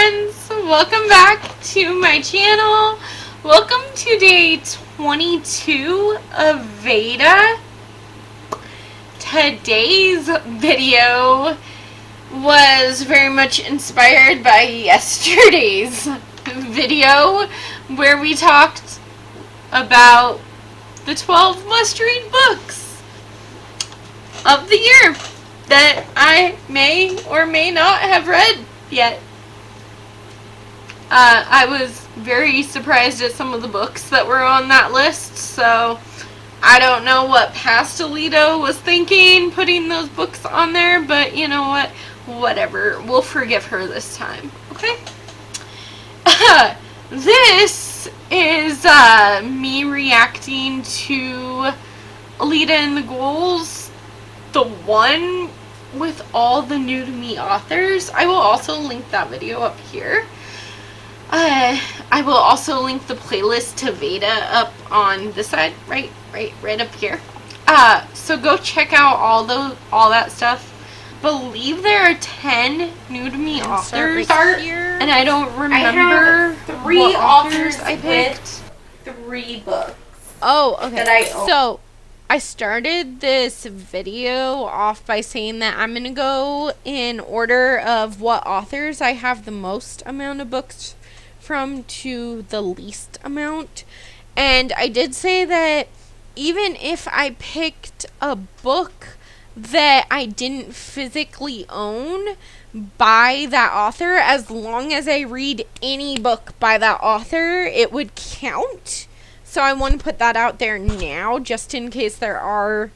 friends, welcome back to my channel. Welcome to day 22 of VEDA. Today's video was very much inspired by yesterday's video where we talked about the 12 must-read books of the year that I may or may not have read yet. I was very surprised at some of the books that were on that list, so I don't know what Pastelito was thinking putting those books on there, but you know what? Whatever. We'll forgive her this time, okay? This is me reacting to Alita and the Ghouls, the one with all the new to me authors. I will also link that video up here. I will also link the playlist to VEDA up on this side, right up here. So go check out all that stuff. Believe there are 10 new to me authors, and I don't remember three what authors I picked. 3 books. Oh, okay. That I own. So I started this video off by saying that I'm gonna go in order of what authors I have the most amount of books from to the least amount, and I did say that even if I picked a book that I didn't physically own by that author, as long as I read any book by that author, it would count. So I want to put that out there now, just in case there are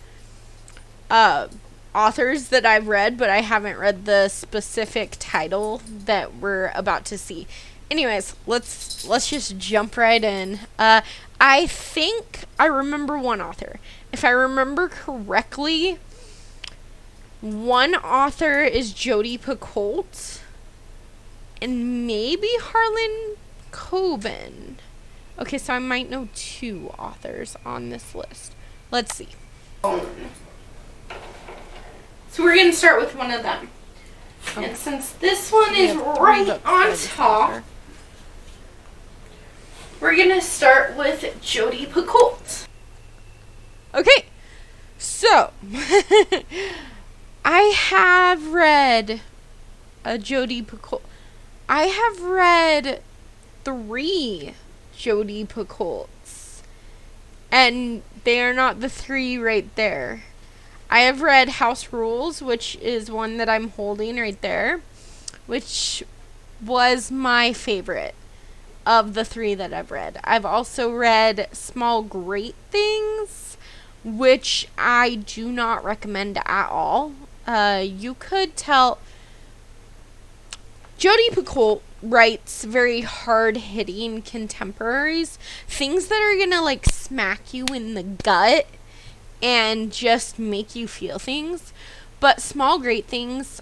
authors that I've read, but I haven't read the specific title that we're about to see. Anyways, let's just jump right in. I think I remember one author. If I remember correctly, one author is Jodi Picoult, and maybe Harlan Coben. Okay, so I might know 2 authors on this list. Let's see. So we're going to start with one of them. Okay. And since this one is right on top, we're going to start with Jodi Picoult. Okay, so I have read a Jodi Picoult. I have read 3 Jodi Picoults, and they are not the 3 right there. I have read House Rules, which is one that I'm holding right there, which was my favorite of the 3 that I've read. I've also read Small Great Things, which I do not recommend at all. You could tell Jodi Picoult writes very hard-hitting contemporaries, things that are gonna like smack you in the gut and just make you feel things. But Small Great Things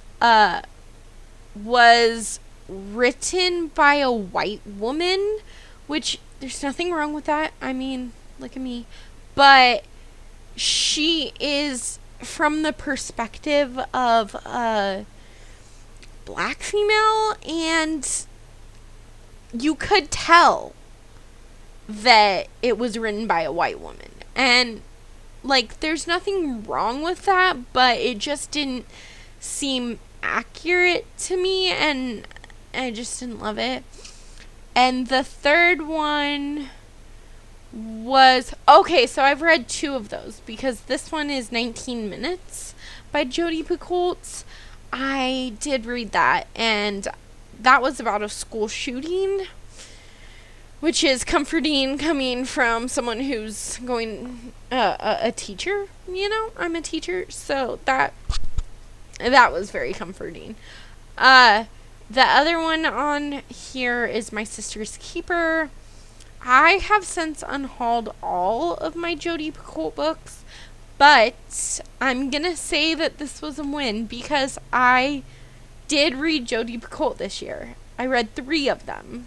was written by a white woman, which there's nothing wrong with that. I mean, look at me. But she is from the perspective of a black female, and you could tell that it was written by a white woman. And like, there's nothing wrong with that, but it just didn't seem accurate to me, and I just didn't love it. And the third one was, okay, so I've read 2 of those, because this one is 19 Minutes by Jodi Picoult. I did read that, and that was about a school shooting, which is comforting coming from someone who's going, a teacher, you know, I'm a teacher, so that was very comforting. The other one on here is My Sister's Keeper. I have since unhauled all of my Jodi Picoult books, but I'm gonna say that this was a win because I did read Jodi Picoult this year. I read 3 of them.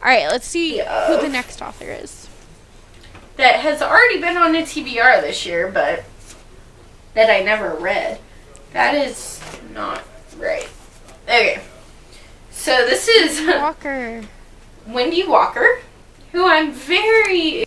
Alright, let's see who the next author is. That has already been on the TBR this year, but that I never read. That is not Right. Okay. So this is Wendy Walker, who I'm very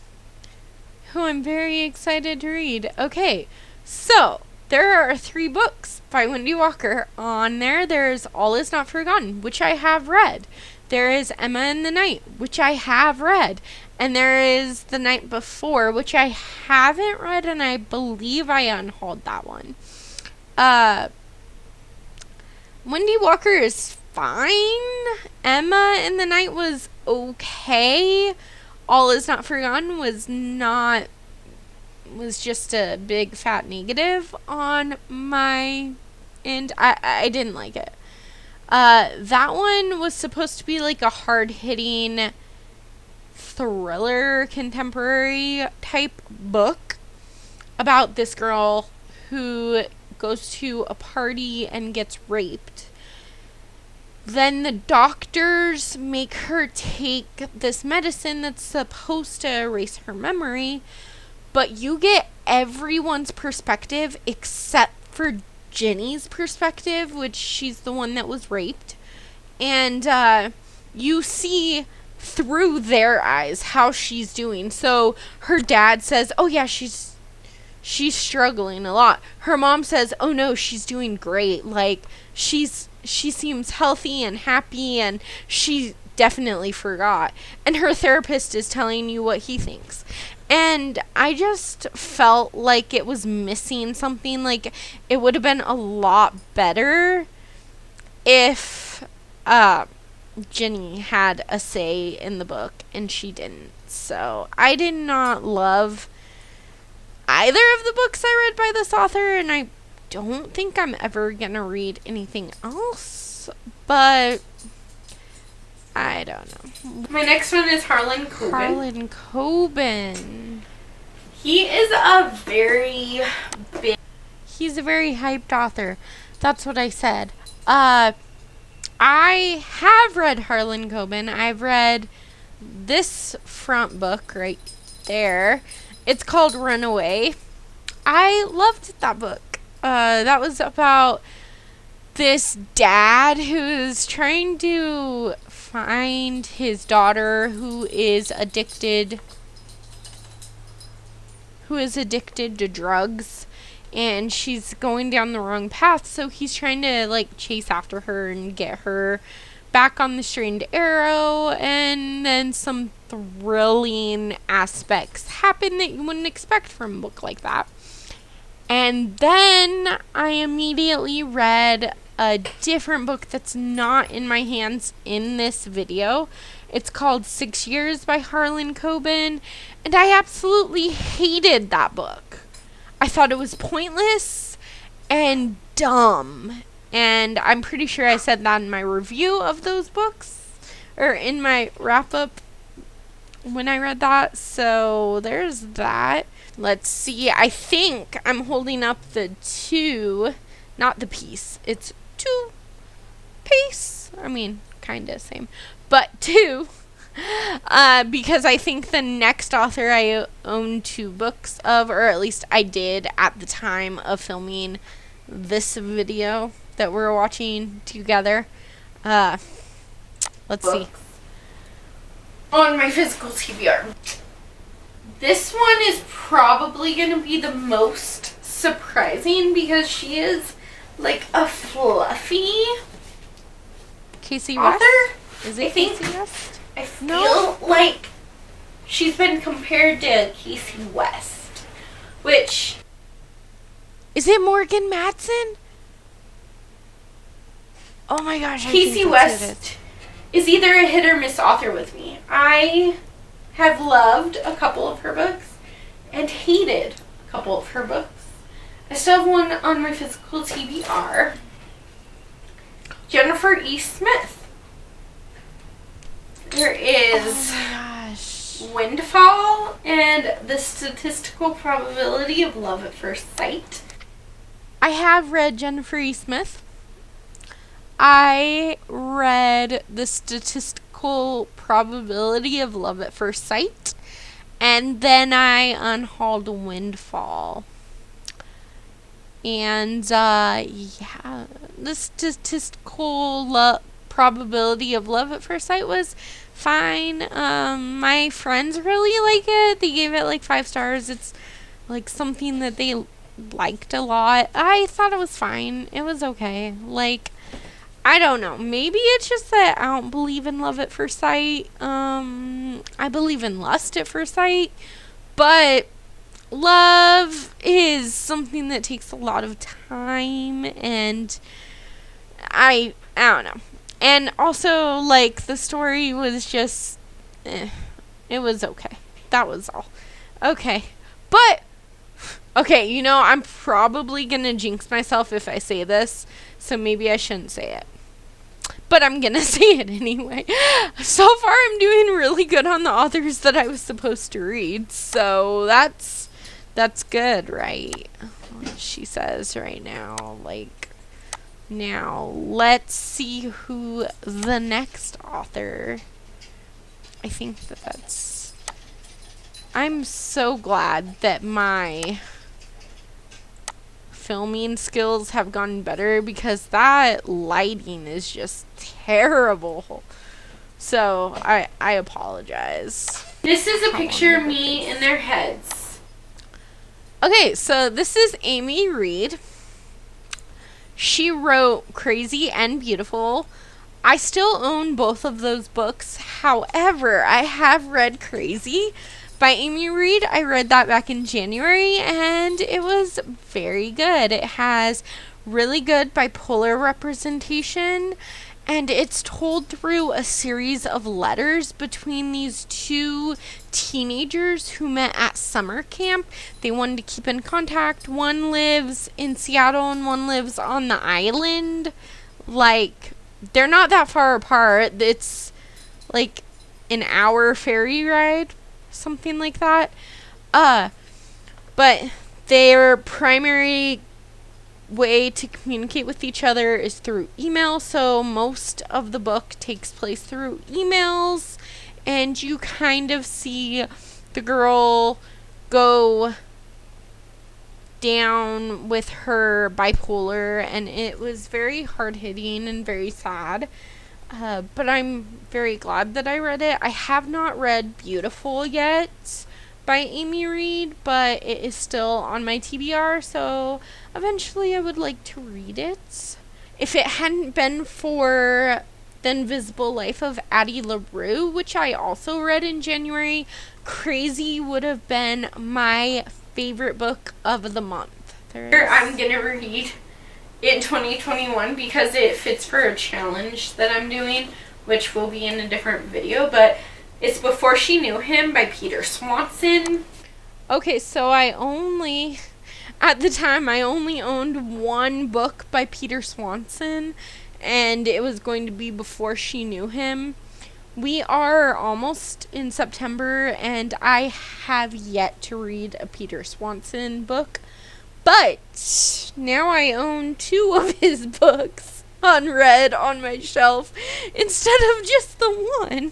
excited to read. Okay, so there are 3 books by Wendy Walker on there. There's All Is Not Forgotten, which I have read. There is Emma in the Night, which I have read. And there is The Night Before, which I haven't read, and I believe I unhauled that one. Wendy Walker is fine. Emma in the Night was okay. All Is Not Forgotten was just a big fat negative on my end. I didn't like it. That one was supposed to be like a hard-hitting thriller, contemporary type book about this girl who goes to a party and gets raped. Then the doctors make her take this medicine that's supposed to erase her memory, but you get everyone's perspective except for Jenny's perspective, which she's the one that was raped. And you see through their eyes how she's doing. So her dad says, oh yeah, she's struggling a lot. Her mom says, oh no, she's doing great. Like, she seems healthy and happy, and she definitely forgot. And her therapist is telling you what he thinks. And I just felt like it was missing something. Like, it would have been a lot better if Jenny had a say in the book, and she didn't. So I did not love either of the books I read by this author, and I don't think I'm ever gonna read anything else, but I don't know. My next one is Harlan Coben. Harlan Coben. He is he's a very hyped author. That's what I said. I have read Harlan Coben. I've read this front book right there. It's called Runaway. I loved that book. That was about this dad who's trying to find his daughter who is addicted to drugs, and she's going down the wrong path, so he's trying to like chase after her and get her back on the straight and narrow. And then some thrilling aspects happen that you wouldn't expect from a book like that. And then I immediately read a different book that's not in my hands in this video. It's called 6 Years by Harlan Coben, and I absolutely hated that book. I thought it was pointless and dumb, and I'm pretty sure I said that in my review of those books, or in my wrap-up when I read that. So there's that. Let's see, I think I'm holding up the not the piece, it's 2 piece. I mean, kind of same, but 2. Because I think the next author I own 2 books of, or at least I did at the time of filming this video that we're watching together. Let's see. On my physical TBR. This one is probably going to be the most surprising because she is like a fluffy Casey author. West? Is it Casey West? I feel like she's been compared to Casey West, which... Is it Morgan Matson? Oh my gosh, Casey West is either a hit or miss author with me. I have loved a couple of her books and hated a couple of her books. I still have one on my physical TBR. Jennifer E. Smith. There is Windfall and The Statistical Probability of Love at First Sight. I have read Jennifer E. Smith. I read The Statistical Probability of Love at First Sight, and then I unhauled Windfall. And yeah, the statistical probability of love at first sight was fine. My friends really like it. They gave it like 5 stars. It's like something that they liked a lot. I thought it was fine. It was okay. Like, I don't know. Maybe it's just that I don't believe in love at first sight. I believe in lust at first sight, but love is something that takes a lot of time, and I don't know. And also, like, the story was just, it was okay. That was all. Okay. But, okay, you know, I'm probably gonna jinx myself if I say this, so maybe I shouldn't say it. But I'm gonna say it anyway. So far, I'm doing really good on the authors that I was supposed to read, so that's good, right? She says right now, like, now let's see who the next author. I think that's. I'm so glad that my filming skills have gotten better, because that lighting is just terrible. So I apologize. This is a picture of me in their heads. Okay, so this is Amy Reed. She wrote Crazy and Beautiful. I still own both of those books. However, I have read Crazy by Amy Reed. I read that back in January, and it was very good. It has really good bipolar representation, and it's told through a series of letters between these two teenagers who met at summer camp. They wanted to keep in contact. One lives in Seattle and one lives on the island. Like, they're not that far apart. It's like an hour ferry ride, something like that. But their primary way to communicate with each other is through email, so most of the book takes place through emails, and you kind of see the girl go down with her bipolar, and it was very hard-hitting and very sad. But I'm very glad that I read it. I have not read Beautiful yet by Amy Reed, but it is still on my TBR, so eventually I would like to read it. If it hadn't been for The Invisible Life of Addie LaRue, which I also read in January, Crazy would have been my favorite book of the month. I'm gonna read in 2021 because it fits for a challenge that I'm doing, which will be in a different video, but it's Before She Knew Him by Peter Swanson. Okay, so at the time, I only owned one book by Peter Swanson, and it was going to be Before She Knew Him. We are almost in September, and I have yet to read a Peter Swanson book, but now I own 2 of his books unread on my shelf instead of just the one.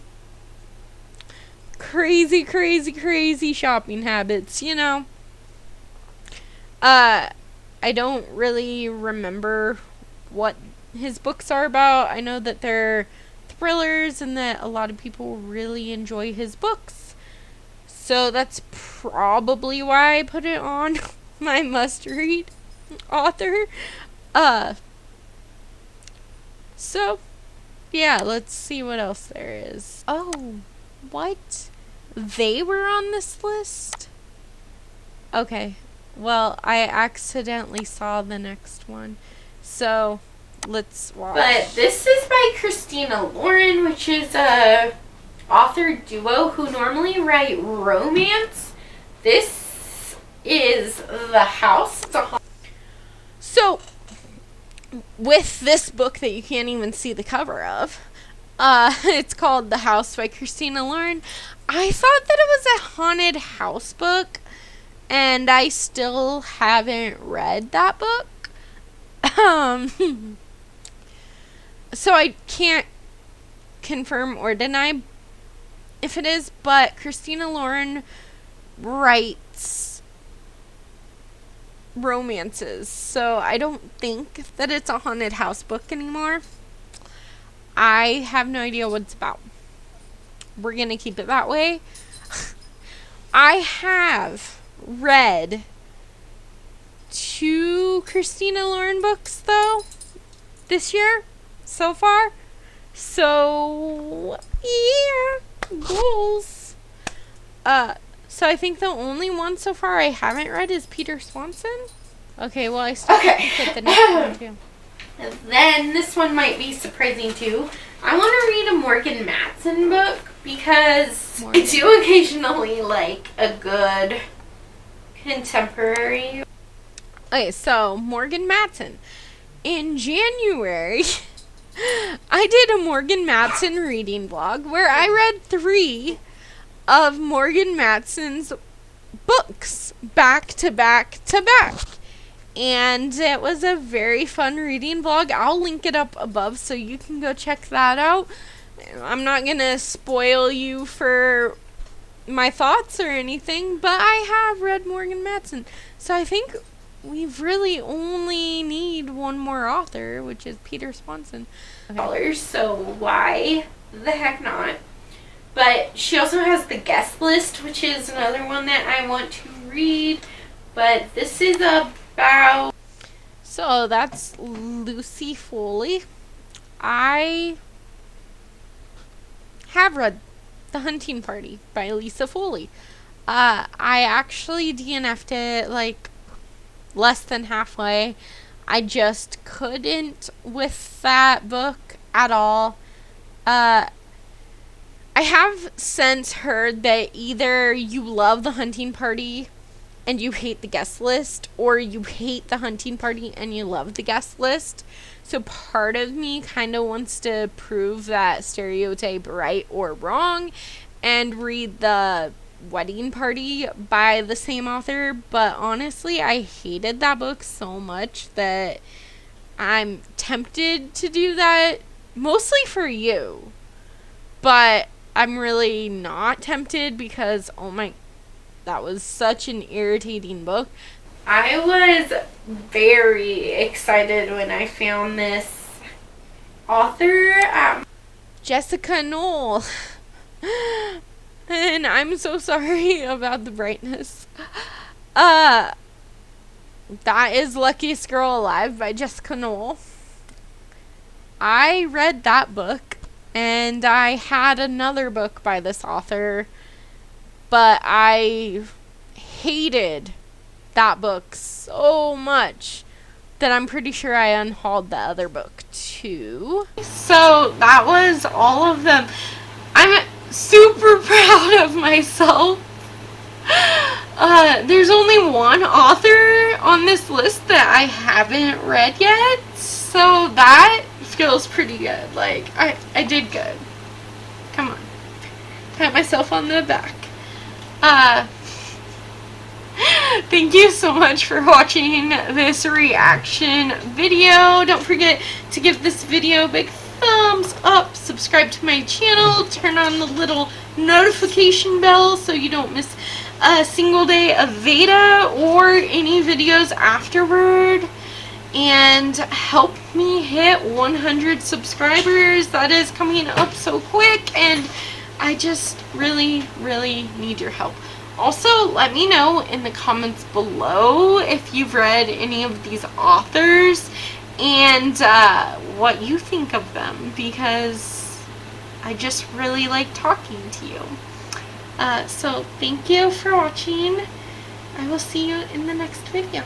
Crazy shopping habits, you know. I don't really remember what his books are about. I know that they're thrillers and that a lot of people really enjoy his books. So that's probably why I put it on my must-read author. So, yeah, let's see what else there is. Oh, what? They were on this list? Okay. Well, I accidentally saw the next one. So, let's watch. But this is by Christina Lauren, which is a author duo who normally write romance. This is The House. So, with this book that you can't even see the cover of, it's called The House by Christina Lauren. I thought that it was a haunted house book, and I still haven't read that book. So I can't confirm or deny if it is, but Christina Lauren writes romances, so I don't think that it's a haunted house book anymore. I have no idea what it's about. We're gonna keep it that way. I have read 2 Christina Lauren books, though, this year, so far. So, yeah, goals. So I think the only one so far I haven't read is Peter Swanson. Okay, well, I still have to put the next one, too. And then this one might be surprising too. I want to read a Morgan Matson book because I do occasionally like a good contemporary. Okay, so Morgan Matson. In January, I did a Morgan Matson reading vlog where I read 3 of Morgan Matson's books back to back to back. And it was a very fun reading vlog. I'll link it up above so you can go check that out. I'm not going to spoil you for my thoughts or anything, but I have read Morgan Matson. So I think we really only need one more author, which is Peter Swanson. Okay. So why the heck not? But she also has the guest list, which is another one that I want to read. But this is about... So that's Lucy Foley. I have read The Hunting Party by Lisa Foley. I actually DNF'd it like less than halfway. I just couldn't with that book at all. I have since heard that either you love The Hunting Party and you hate the guest list, or you hate The Hunting Party and you love the guest list. So part of me kind of wants to prove that stereotype right or wrong and read The Wedding Party by the same author, but honestly, I hated that book so much that I'm tempted to do that, mostly for you, but I'm really not tempted because, oh my, that was such an irritating book. I was very excited when I found this author. Jessica Noel. And I'm so sorry about the brightness. That is Luckiest Girl Alive by Jessica Noel. I read that book, and I had another book by this author, but I hated that book so much that I'm pretty sure I unhauled the other book too. So that was all of them. I'm super proud of myself. There's only one author on this list that I haven't read yet, so that feels pretty good. Like, I did good. Come on. Pat myself on the back. Thank you so much for watching this reaction video. Don't forget to give this video a big thumbs up, subscribe to my channel, turn on the little notification bell so you don't miss a single day of VEDA or any videos afterward, and help me hit 100 subscribers. That is coming up so quick, and I just really need your help. Also, let me know in the comments below if you've read any of these authors and what you think of them, because I just really like talking to you. So thank you for watching. I will see you in the next video.